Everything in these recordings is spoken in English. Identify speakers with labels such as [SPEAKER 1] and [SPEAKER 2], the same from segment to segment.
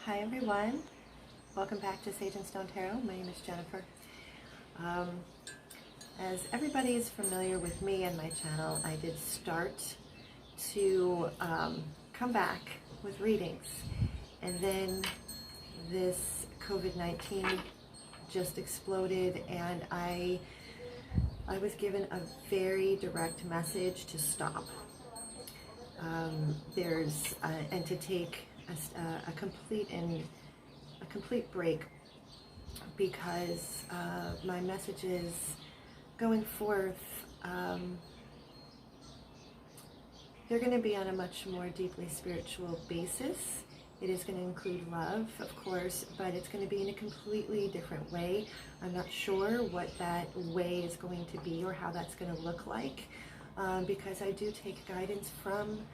[SPEAKER 1] Hi everyone, welcome back to Sage and Stone Tarot. My name is Jennifer. As everybody is familiar with me and my channel, I did start to come back with readings, and then this COVID-19 just exploded, and I was given a very direct message to stop. And to take a complete break, because my messages going forth, they're going to be on a much more deeply spiritual basis. It is going to include love, of course, but it's going to be in a completely different way. I'm not sure what that way is going to be or how that's going to look like, because I do take guidance from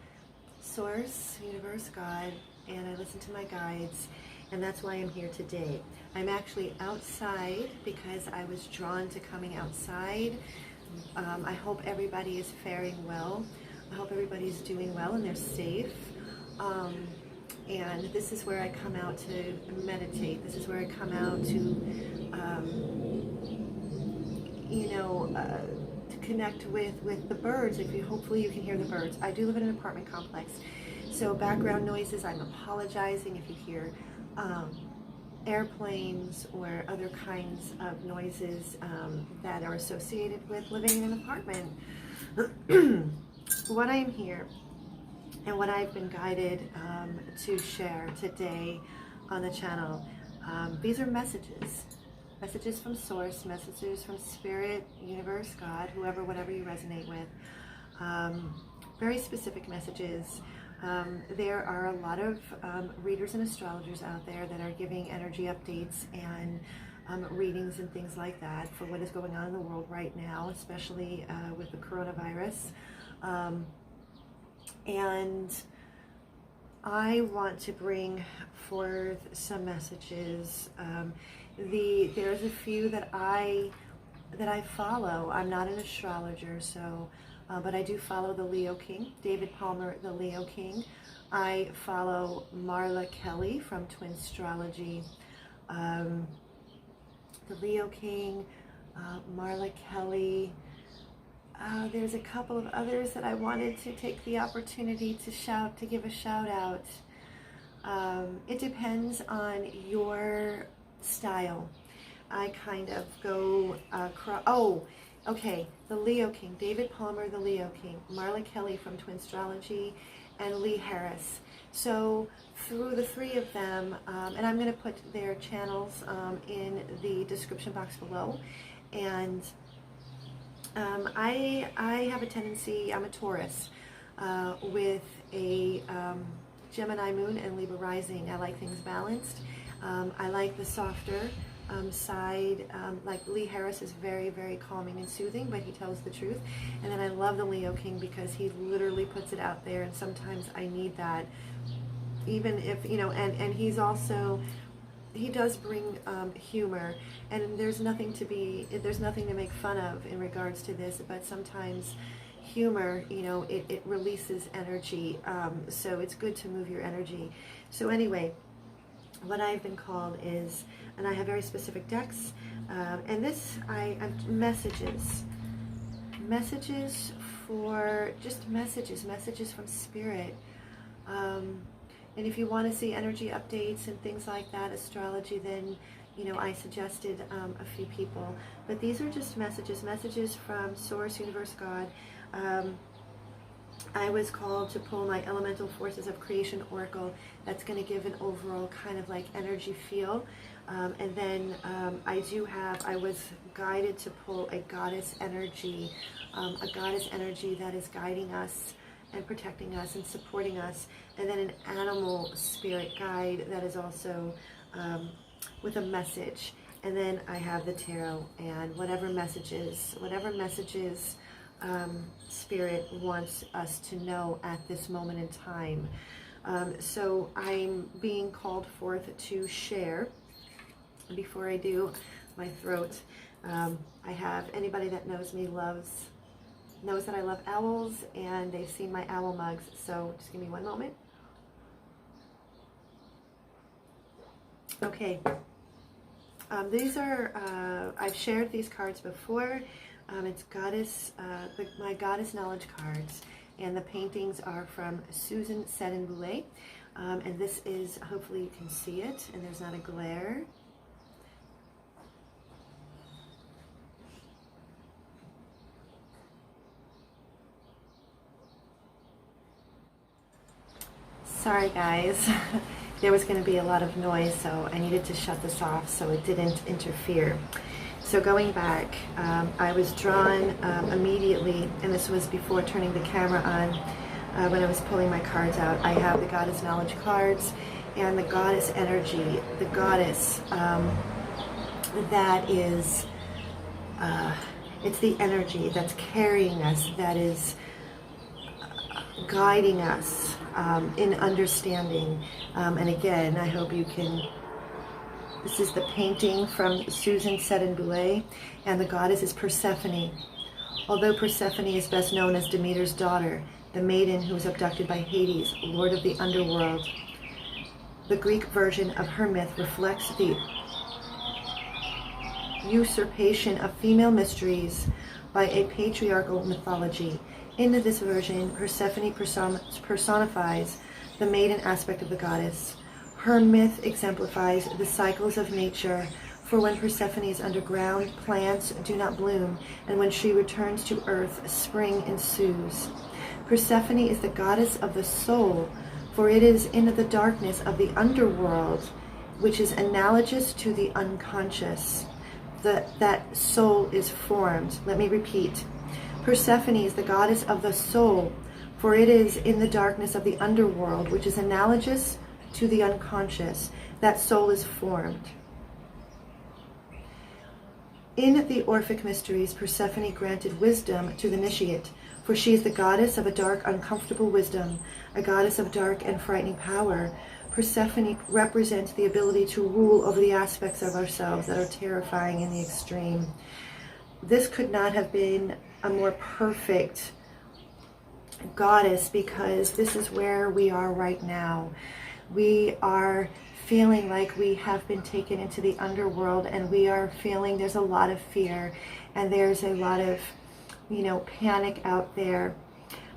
[SPEAKER 1] Source, Universe, God, and I listen to my guides, and that's why I'm here today. I'm actually outside because I was drawn to coming outside. I hope everybody is faring well. I hope everybody's doing well and they're safe. And this is where I come out to meditate. This is where I come out to, to connect with the birds. Hopefully you can hear the birds. I do live in an apartment complex, so background noises, I'm apologizing if you hear airplanes or other kinds of noises that are associated with living in an apartment. What I am here and what I've been guided to share today on the channel, these are messages from Source, messages from Spirit, Universe, God, whoever, whatever you resonate with. Very specific messages. There are a lot of readers and astrologers out there that are giving energy updates and readings and things like that for what is going on in the world right now, especially with the coronavirus. And I want to bring forth some messages. There's a few that I follow. I'm not an astrologer, so but I do follow the Leo King, David Palmer, the Leo King. I follow Marla Kelly from Twin Astrology, the Leo King, Marla Kelly. There's a couple of others that I wanted to take the opportunity to give a shout out. It depends on your style. I kind of go across. Oh, okay. The Leo King, David Palmer, the Leo King, Marla Kelly from Twin Astrology, and Lee Harris. So through the three of them, and I'm going to put their channels in the description box below. And I have a tendency, I'm a Taurus with a Gemini moon and Libra rising. I like things balanced. I like the softer side. Like Lee Harris is very, very calming and soothing, but he tells the truth. And then I love the Leo King because he literally puts it out there, and sometimes I need that. Even if, and he's also, he does bring humor, and there's nothing to make fun of in regards to this, but sometimes humor, it releases energy, so it's good to move your energy. So anyway, what I've been called is, and I have very specific decks, and this, I've messages for, just messages from Spirit. And if you want to see energy updates and things like that, astrology, then, I suggested a few people. But these are just messages from Source, Universe, God. I was called to pull my Elemental Forces of Creation Oracle. That's going to give an overall kind of like energy feel. And then I was guided to pull a goddess energy that is guiding us and protecting us and supporting us, and then an animal spirit guide that is also with a message. And then I have the tarot and whatever messages Spirit wants us to know at this moment in time. So I'm being called forth to share. Before I do, my throat, I have, anybody that knows me knows that I love owls, and they've seen my owl mugs, so just give me one moment. Okay. These are, I've shared these cards before. It's Goddess, my Goddess Knowledge cards. And the paintings are from Susan Sedin-Boulay. And this is, hopefully you can see it, and there's not a glare. Sorry guys, there was going to be a lot of noise, so I needed to shut this off so it didn't interfere. So going back, I was drawn immediately, and this was before turning the camera on, when I was pulling my cards out. I have the Goddess Knowledge cards and the Goddess energy, the Goddess that is, it's the energy that's carrying us, that is guiding us in understanding. And again, I hope you can, this is the painting from Susan Sedin-Boulay, and the goddess is Persephone. Although Persephone is best known as Demeter's daughter, the maiden who was abducted by Hades, lord of the underworld, the Greek version of her myth reflects the usurpation of female mysteries by a patriarchal mythology. In this version, Persephone personifies the maiden aspect of the goddess. Her myth exemplifies the cycles of nature, for when Persephone is underground, plants do not bloom, and when she returns to earth, spring ensues. Persephone is the goddess of the soul, for it is in the darkness of the underworld, which is analogous to the unconscious, that soul is formed. Let me repeat. Persephone is the goddess of the soul, for it is in the darkness of the underworld, which is analogous to the unconscious, that soul is formed. In the Orphic Mysteries, Persephone granted wisdom to the initiate, for she is the goddess of a dark, uncomfortable wisdom, a goddess of dark and frightening power. Persephone represents the ability to rule over the aspects of ourselves that are terrifying in the extreme. This could not have been a more perfect goddess, because this is where we are right now. We are feeling like we have been taken into the underworld, and we are feeling there's a lot of fear, and there's a lot of, panic out there,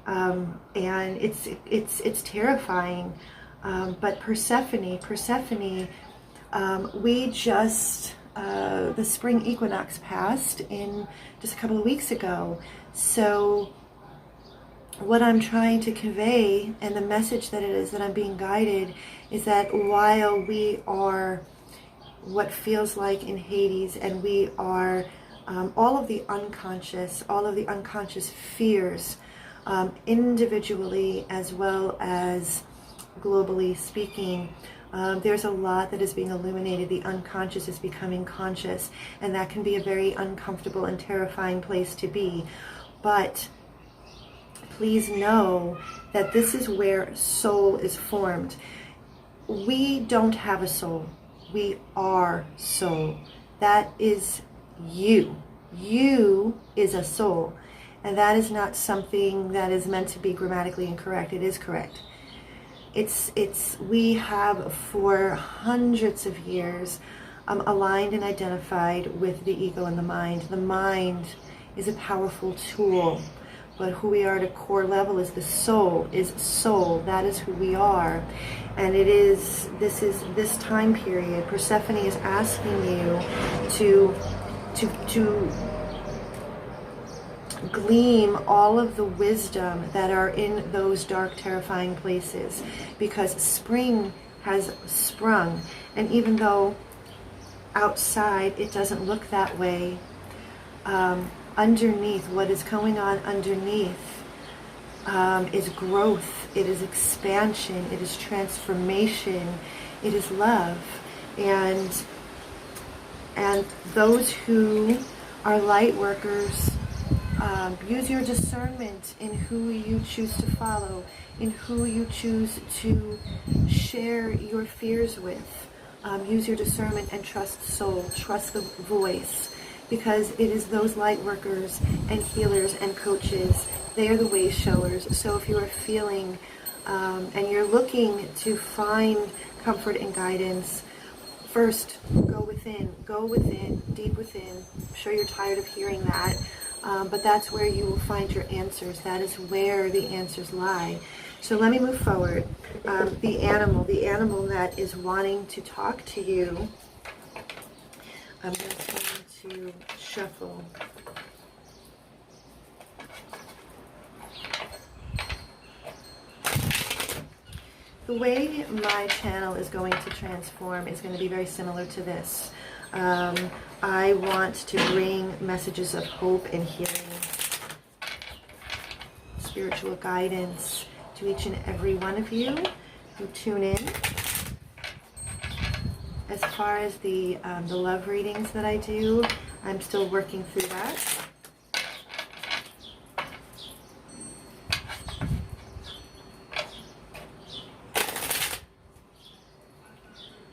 [SPEAKER 1] and it's terrifying. But Persephone, we just the spring equinox passed in just a couple of weeks ago. So what I'm trying to convey, and the message that it is that I'm being guided, is that while we are what feels like in Hades, and we are all of the unconscious fears, individually as well as globally speaking, there's a lot that is being illuminated. The unconscious is becoming conscious, and that can be a very uncomfortable and terrifying place to be. But please know that this is where soul is formed. We don't have a soul. We are soul. That is you. You is a soul. And that is not something that is meant to be grammatically incorrect. It is correct. We have for hundreds of years aligned and identified with the ego and the mind. The mind is a powerful tool, but who we are at a core level is the soul, That is who we are. And this time period, Persephone is asking you to glean all of the wisdom that are in those dark, terrifying places, because spring has sprung. And even though outside it doesn't look that way, underneath, what is going on underneath is growth, it is expansion, it is transformation, it is love. And those who are light workers, use your discernment in who you choose to follow, in who you choose to share your fears with. Use your discernment and trust soul, trust the voice, because it is those light workers and healers and coaches. They are the way showers. So if you are feeling and you're looking to find comfort and guidance first, go within, deep within. I'm sure you're tired of hearing that, but that's where you will find your answers. That is where the answers lie. So let me move forward. The animal that is wanting to talk to you, I'm just going to shuffle. The way my channel is going to transform is going to be very similar to this. I want to bring messages of hope and healing, spiritual guidance to each and every one of you who tune in. As far as the love readings that I do, I'm still working through that.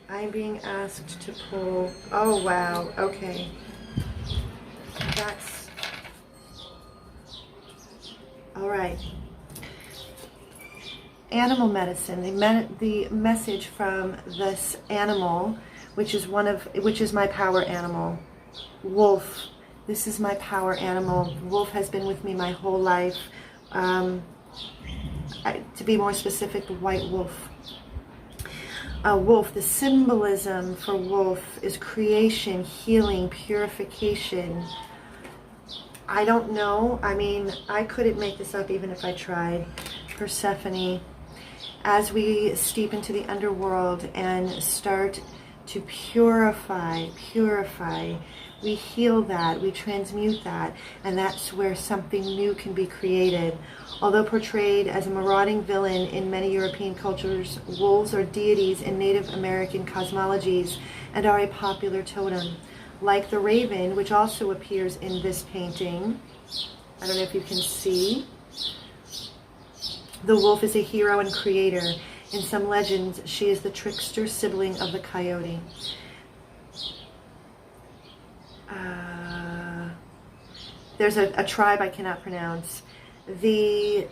[SPEAKER 1] I'm being asked to pull, oh wow, okay. That's, all right. Animal medicine, the message from this animal, which is my power animal, wolf. This is my power animal. Wolf has been with me my whole life. To be more specific, the white wolf. Wolf, the symbolism for wolf is creation, healing, purification. I don't know. I mean, I couldn't make this up even if I tried. Persephone. As we steep into the underworld and start to purify, we heal that, we transmute that, and that's where something new can be created. Although portrayed as a marauding villain in many European cultures, wolves are deities in Native American cosmologies and are a popular totem. Like the raven, which also appears in this painting, I don't know if you can see, the wolf is a hero and creator. In some legends, she is the trickster sibling of the coyote. There's a tribe I cannot pronounce. The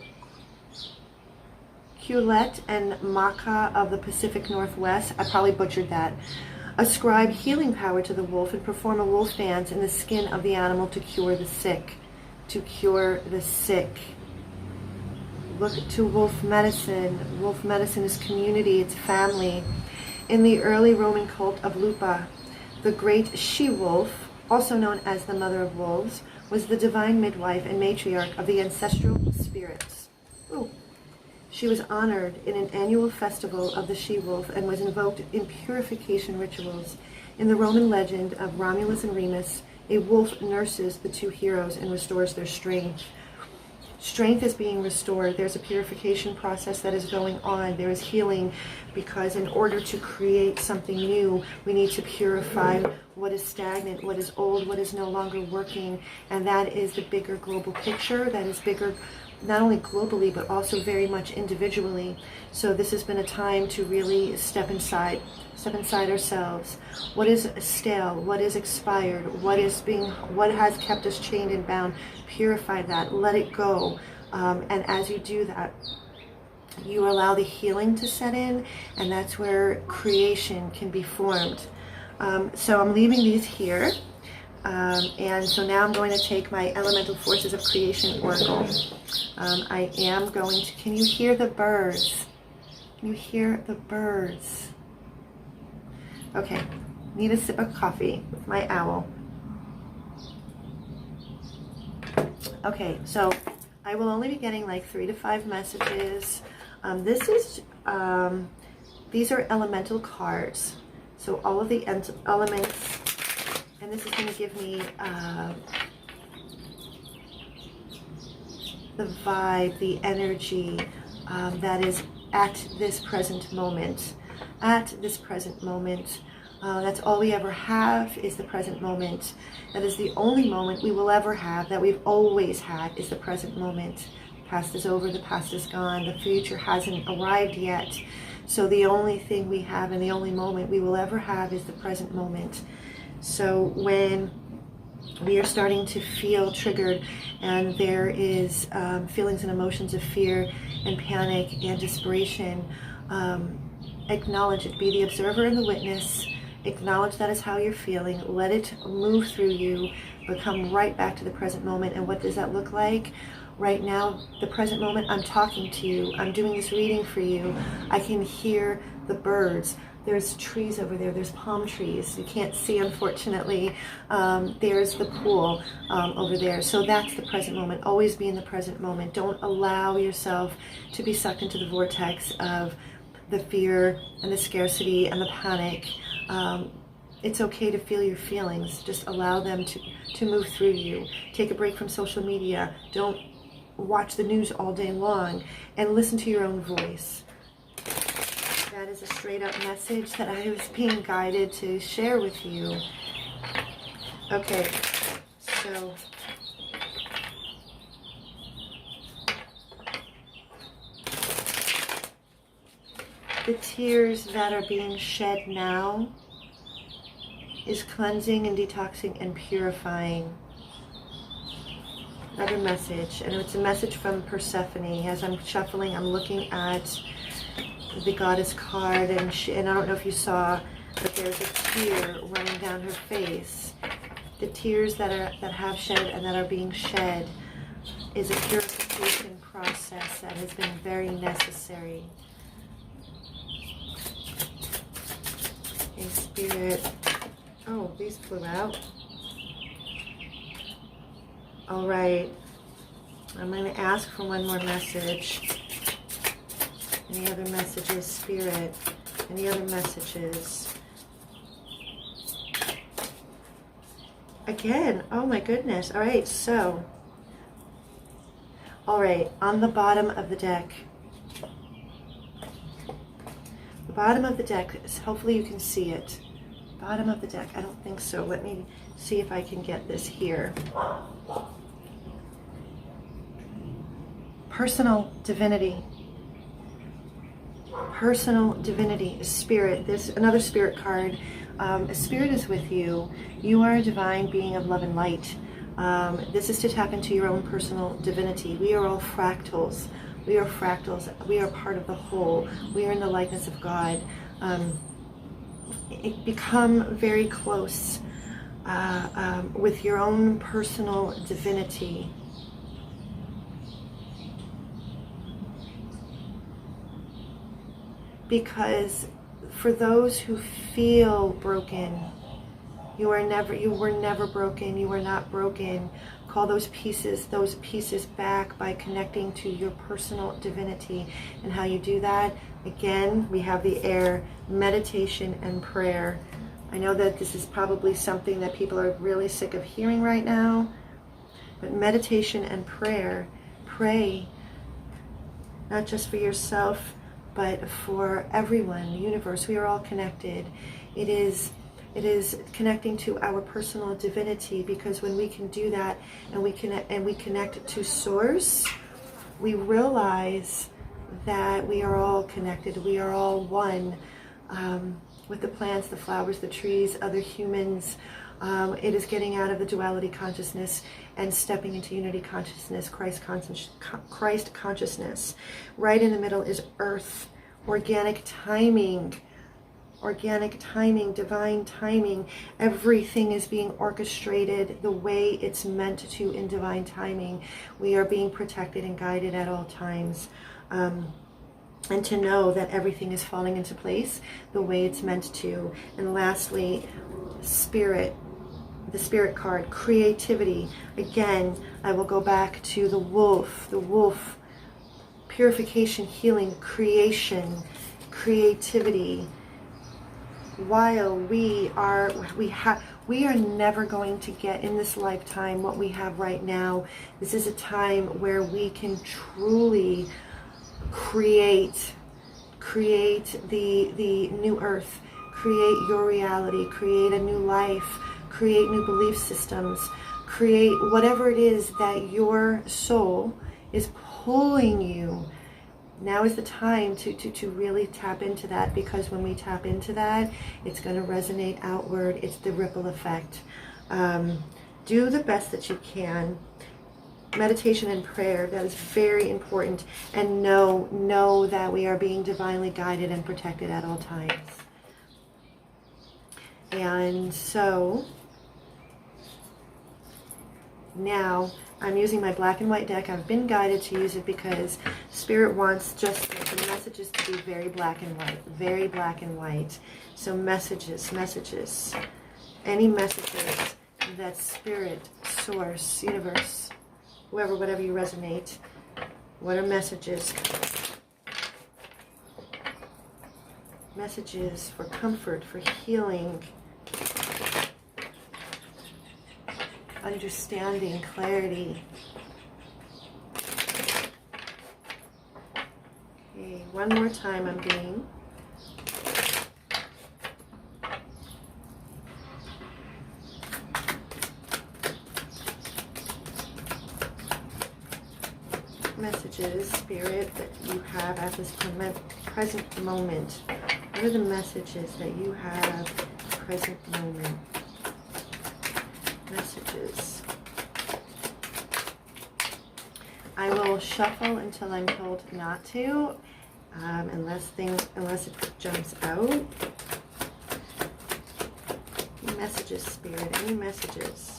[SPEAKER 1] Quillette and Maka of the Pacific Northwest, I probably butchered that, ascribe healing power to the wolf and perform a wolf dance in the skin of the animal to cure the sick. To cure the sick. Look to wolf medicine. Wolf medicine is community, it's family. In the early Roman cult of Lupa, the great she-wolf, also known as the mother of wolves, was the divine midwife and matriarch of the ancestral spirits. Ooh. She was honored in an annual festival of the she-wolf and was invoked in purification rituals. In the Roman legend of Romulus and Remus, a wolf nurses the two heroes and restores their strength. Strength is being restored. There's a purification process that is going on. There is healing, because in order to create something new, we need to purify what is stagnant, what is old, what is no longer working. And that is the bigger global picture. That is bigger not only globally, but also very much individually. So this has been a time to really step inside ourselves. What is stale? What is expired? What has kept us chained and bound? Purify that. Let it go. And as you do that, you allow the healing to set in, and that's where creation can be formed. So I'm leaving these here. And so now I'm going to take my Elemental Forces of Creation Oracle. I am going to, can you hear the birds? Can you hear the birds? Okay, need a sip of coffee with my owl. Okay, so I will only be getting like 3 to 5 messages. These are elemental cards. So all of the elements, and this is going to give me the vibe, the energy that is at this present moment. At this present moment. That's all we ever have is the present moment. That is the only moment we will ever have, that we've always had, is the present moment. The past is over, the past is gone, the future hasn't arrived yet. So the only thing we have and the only moment we will ever have is the present moment. So when we are starting to feel triggered and there is feelings and emotions of fear and panic and desperation, acknowledge it. Be the observer and the witness, Acknowledge that is how you're feeling. Let it move through you, but come right back to the present moment. And what does that look like? Right now, the present moment, I'm talking to you. I'm doing this reading for you. I can hear the birds. There's trees over there. There's palm trees. You can't see, unfortunately. There's the pool over there. So that's the present moment. Always be in the present moment. Don't allow yourself to be sucked into the vortex of the fear and the scarcity and the panic. It's okay to feel your feelings. Just allow them to move through you. Take a break from social media. Don't watch the news all day long, and listen to your own voice. That is a straight up message that I was being guided to share with you. Okay, so the tears that are being shed now is cleansing and detoxing and purifying. Another message, and it's a message from Persephone. As I'm shuffling, I'm looking at the goddess card, and I don't know if you saw, but there's a tear running down her face. The tears that have shed and that are being shed is a purification process that has been very necessary. A spirit. Oh, these flew out. All right, I'm going to ask for one more message. Any other messages, Spirit? Any other messages? Again, oh my goodness. All right, so, all right, on the bottom of the deck. The bottom of the deck, hopefully you can see it. Bottom of the deck, I don't think so. Let me see if I can get this here. Personal divinity. Personal divinity, spirit. There's another spirit card. A spirit is with you. You are a divine being of love and light. This is to tap into your own personal divinity. We are all fractals. We are fractals. We are part of the whole. We are in the likeness of God. Become very close with your own personal divinity. Because for those who feel broken, you were never broken. You are not broken. Call those pieces back by connecting to your personal divinity. And how you do that, again, we have the air, meditation and prayer. I know that this is probably something that people are really sick of hearing right now, but meditation and prayer. Pray, not just for yourself, but for everyone, the universe. We are all connected. It is connecting to our personal divinity, because when we can do that and we connect to source, we realize that we are all connected. We are all one with the plants, the flowers, the trees, other humans. It is getting out of the duality consciousness and stepping into unity consciousness, Christ consciousness. Right in the middle is earth, organic timing, divine timing. Everything is being orchestrated the way it's meant to in divine timing. We are being protected and guided at all times. And to know that everything is falling into place the way it's meant to. And lastly, spirit. The spirit card, creativity. Again, I will go back to the wolf, purification, healing, creation, creativity. While we are never going to get in this lifetime what we have right now. This is a time where we can truly create the new earth, create your reality, create a new life, create new belief systems, create whatever it is that your soul is pulling you. Now is the time to really tap into that, because when we tap into that, it's going to resonate outward. It's the ripple effect. Do the best that you can. Meditation and prayer, that is very important. And know that we are being divinely guided and protected at all times. And so now I'm using my black and white deck. I've been guided to use it because Spirit wants just the messages to be very black and white, very black and white. So messages, any messages that Spirit, Source, Universe, whoever, whatever you resonate, what are messages? Messages for comfort, for healing, understanding, clarity. Okay, one more time I'm being. Messages, Spirit, that you have at this present moment. What are the messages that you have present moment? Messages. I will shuffle until I'm told not to, unless it jumps out. Messages, Spirit, any messages?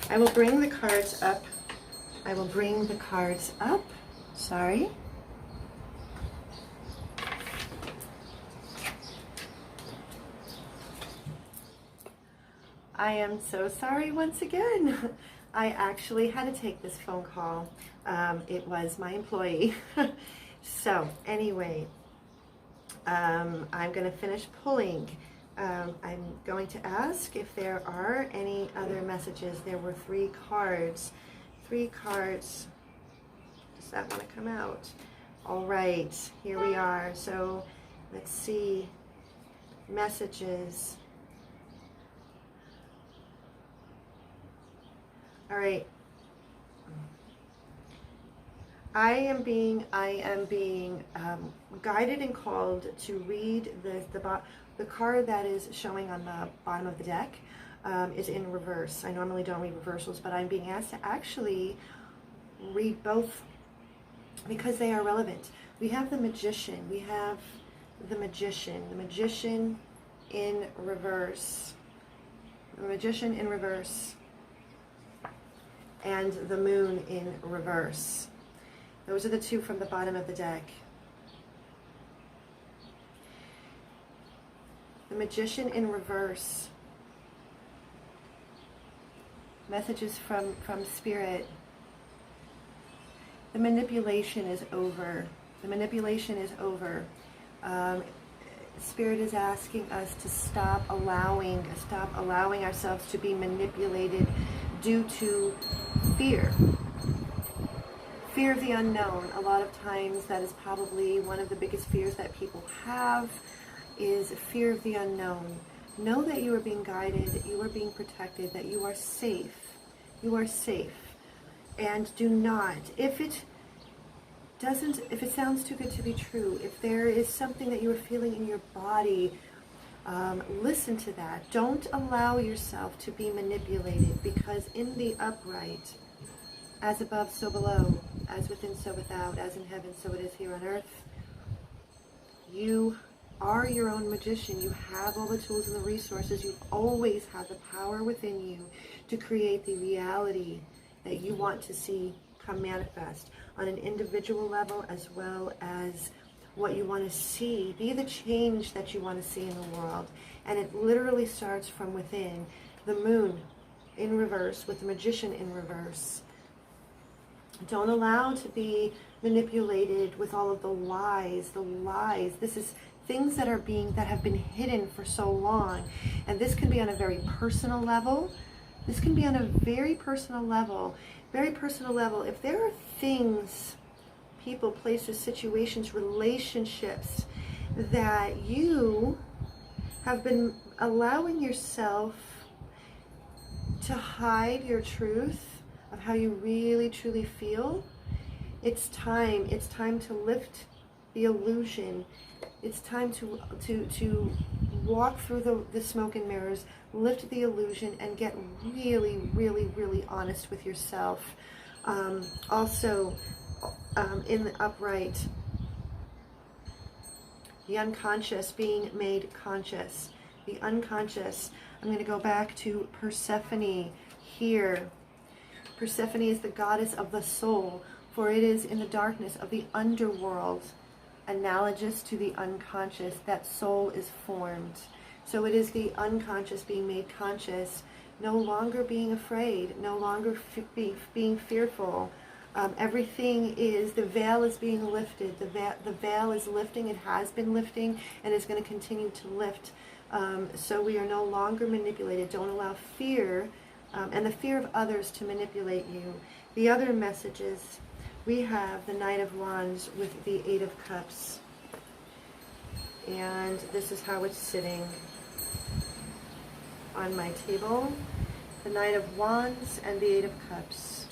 [SPEAKER 1] I will bring the cards up. I will bring the cards up. Sorry. I am so sorry once again. I actually had to take this phone call. It was my employee. So anyway, I'm going to finish pulling. I'm going to ask if there are any other messages. There were 3 cards. 3 cards. Does that want to come out? All right, here we are. So let's see. Messages. All right. I am being guided and called to read the card that is showing on the bottom of the deck is in reverse. I normally don't read reversals, but I'm being asked to actually read both because they are relevant. We have the Magician. We have the Magician. The Magician in reverse. The Magician in reverse. And the Moon in reverse. Those are the 2 from the bottom of the deck. The Magician in reverse. Messages from Spirit. The manipulation is over. The manipulation is over. Spirit is asking us to stop allowing ourselves to be manipulated due to fear. Fear of the unknown. A lot of times that is probably one of the biggest fears that people have, is fear of the unknown. Know that you are being guided, you are being protected, that you are safe. You are safe. And do not, if it sounds too good to be true, if there is something that you are feeling in your body, listen to that. Don't allow yourself to be manipulated, because in the upright, as above, so below, as within, so without, as in heaven, so it is here on earth. You are your own magician. You have all the tools and the resources. You always have the power within you to create the reality that you want to see come manifest on an individual level, as well as what you want to see. Be the change that you want to see in the world. And it literally starts from within. The Moon in reverse with the Magician in reverse. Don't allow to be manipulated with all of the lies. This is things that have been hidden for so long. And this can be on a very personal level. This can be on a very personal level. If there are things, people, places, situations, relationships that you have been allowing yourself to hide your truth of how you really truly feel, it's time to lift the illusion. It's time to walk through the smoke and mirrors, lift the illusion, and get really, really, really honest with yourself. Also, in the upright, the unconscious being made conscious. The unconscious. I'm going to go back to Persephone here. Persephone is the goddess of the soul, for it is in the darkness of the underworld, analogous to the unconscious, that soul is formed. So it is the unconscious being made conscious, no longer being afraid, no longer being fearful. Everything is, the veil is being lifted. The veil is lifting. It has been lifting and is going to continue to lift. So we are no longer manipulated. Don't allow fear and the fear of others to manipulate you. The other messages, we have the Knight of Wands with the Eight of Cups. And this is how it's sitting on my table. The Knight of Wands and the Eight of Cups.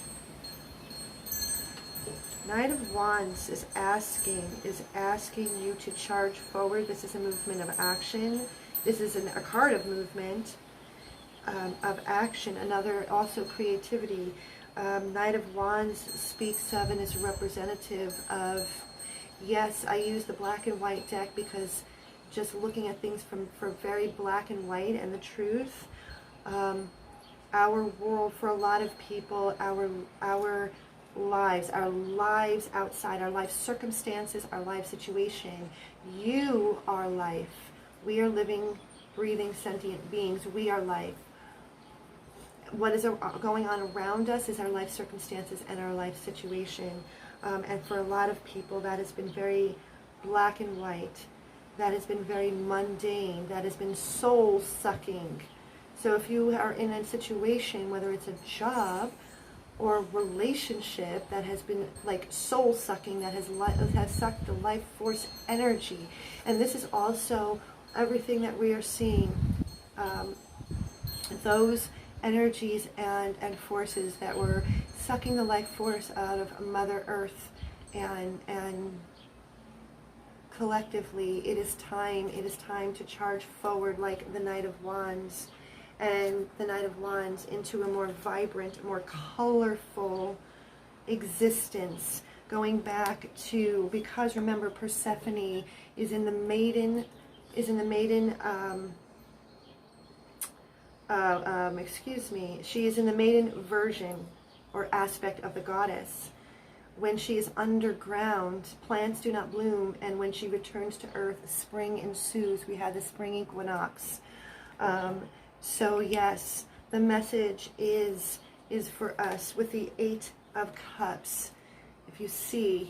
[SPEAKER 1] Knight of Wands is asking you to charge forward. This is a movement of action. This is a card of movement, of action. Another, also creativity. Knight of Wands speaks of and is representative of, yes, I use the black and white deck because just looking at things for very black and white and the truth, our world, for a lot of people, our lives outside, our life circumstances, our life situation, you are life. We are living, breathing, sentient beings. We are life. What is going on around us is our life circumstances and our life situation. And for a lot of people, that has been very black and white. That has been very mundane. That has been soul-sucking. So if you are in a situation, whether it's a job or a relationship that has been like soul-sucking, that has sucked the life force energy, and this is also everything that we are seeing, those energies and forces that were sucking the life force out of Mother Earth, and collectively it is time to charge forward like the Knight of Wands and the Knight of Wands into a more vibrant, more colorful existence, going back to, because remember Persephone is in the maiden she is in the maiden version or aspect of the goddess. When she is underground, plants do not bloom, and when she returns to earth, spring ensues. We had the spring equinox. So yes, the message is for us with the Eight of Cups. If you see,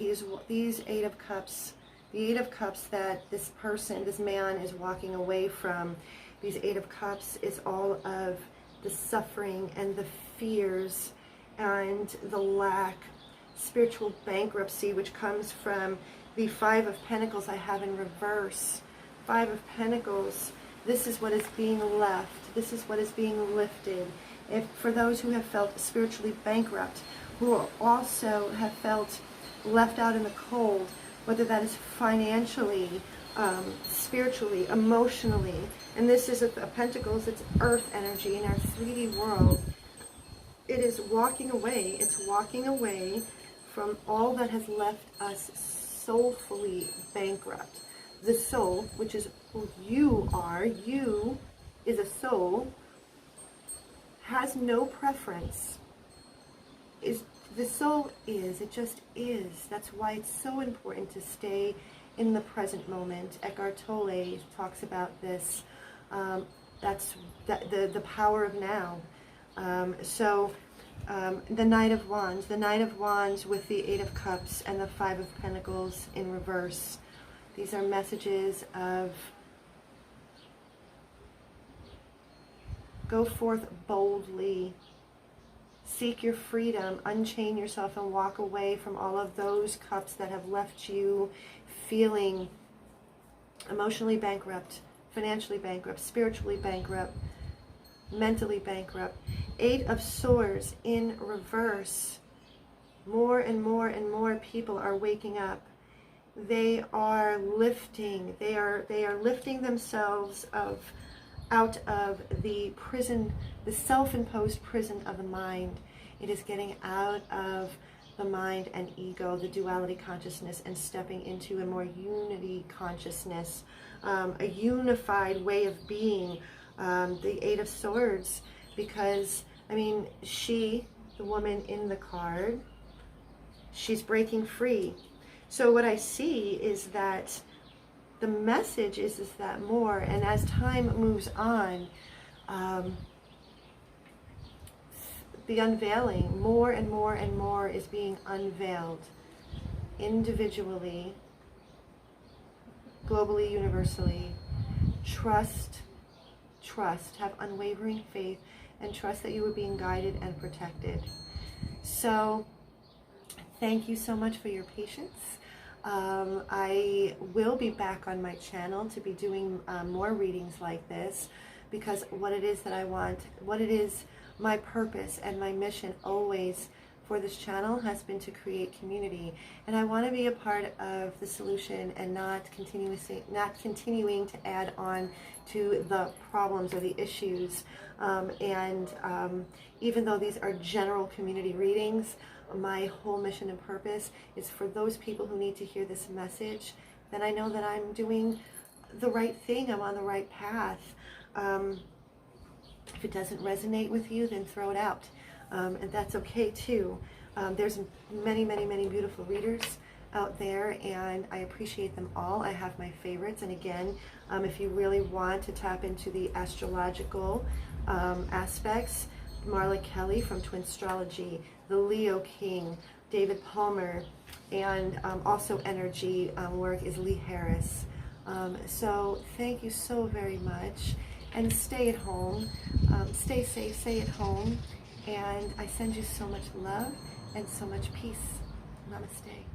[SPEAKER 1] these Eight of Cups, the Eight of Cups that this person, this man is walking away from, these Eight of Cups is all of the suffering and the fears and the lack, spiritual bankruptcy, which comes from the Five of Pentacles I have in reverse. Five of Pentacles, this is what is being left. This is what is being lifted. If for those who have felt spiritually bankrupt, who also have felt left out in the cold, whether that is financially, spiritually, emotionally, and this is a Pentacles, it's earth energy in our 3D world. It is walking away. It's walking away from all that has left us soulfully bankrupt. The soul, which is who you are, you is a soul, has no preference. The soul is, it just is. That's why it's so important to stay in the present moment. Eckhart Tolle talks about this. That's the power of now. The Knight of Wands with the Eight of Cups and the Five of Pentacles in reverse. These are messages of go forth boldly, seek your freedom, unchain yourself, and walk away from all of those cups that have left you feeling emotionally bankrupt, financially bankrupt, spiritually bankrupt, mentally bankrupt. Eight of Swords in reverse. More and more and more people are waking up. they are lifting. They are lifting themselves out of the prison, the self-imposed prison of the mind. It is getting out of the mind and ego, the duality consciousness, and stepping into a more unity consciousness, a unified way of being, the Eight of Swords, because, I mean, she, the woman in the card, she's breaking free. So what I see is that the message is that more, and as time moves on, the unveiling, more and more and more is being unveiled individually, globally, universally. Trust, have unwavering faith, and trust that you are being guided and protected. So thank you so much for your patience. I will be back on my channel to be doing more readings like this, because what it is that I want, what it is, my purpose and my mission always for this channel has been to create community, and I want to be a part of the solution and not continuing to add on to the problems or the issues. Even though these are general community readings, my whole mission and purpose is for those people who need to hear this message. Then I know that I'm doing the right thing. I'm on the right path. If it doesn't resonate with you, then throw it out. And that's okay too. There's many, many, many beautiful readers out there, and I appreciate them all. I have my favorites. And again, if you really want to tap into the astrological aspects, Marla Kelly from Twin Astrology, the Leo King, David Palmer, and also energy work is Lee Harris. So thank you so very much, and stay at home, stay safe, stay at home, and I send you so much love and so much peace. Namaste.